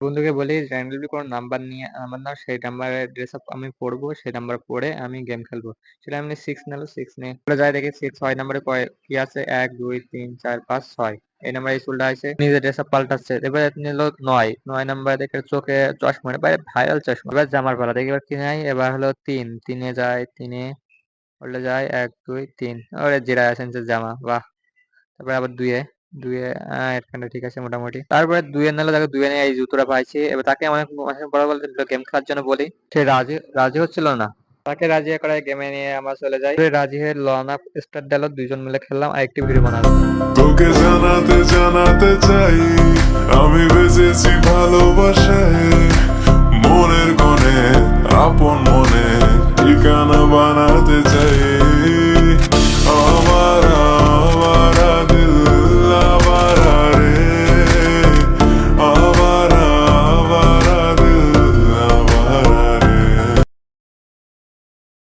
বন্ধুকে বলি র্যান্ডমলি কোনো নাম্বার নাও, সেই নাম্বারের ড্রেস আপ আমি পরবো, সেই নাম্বার পরে আমি গেম খেলবো। সেটা আমি 6 নিল, 6 নিয়ে চলে যাই, দেখি 6 নাম্বারে কি আছে, 1 2 3 4 5 6 এই নাম্বারে এই চুলটা আছে, নিজের ড্রেস আপ পাল্টাচ্ছে। এবার নিল 9 নাম্বারে দেখে চোখে চশমা, মানে ভাইরাল চশমা। এবার জামার পালা দেখি এবার কি নাই, এবার হলো 3 যায়, 3 উল্টে যায়, 1 2 3 ওরে জিরা এসেন্সের জামা, বাহ। তারপরে আবার 2 এখানটা ঠিক আছে মোটামুটি। তারপরে 2 নিলে তাকে 2 নিয়ে এই জুতোটা পাইছি। এবার তাকে অনেক বড় বলতে গেম খেলার জন্য বলি, সে রাজি রাজি হচ্ছিল না। তাকে রাজি করায় গেমে নিয়ে আমরা চলে যাই। রাজি হয়ে লন আপ স্টার্ট দিল, 2 জন মিলে খেললাম আর একটি ভিডিও বানালাম। তোকে জানাতে জানাতে চাই আমি বেঁচেছি ভালোবাসায়।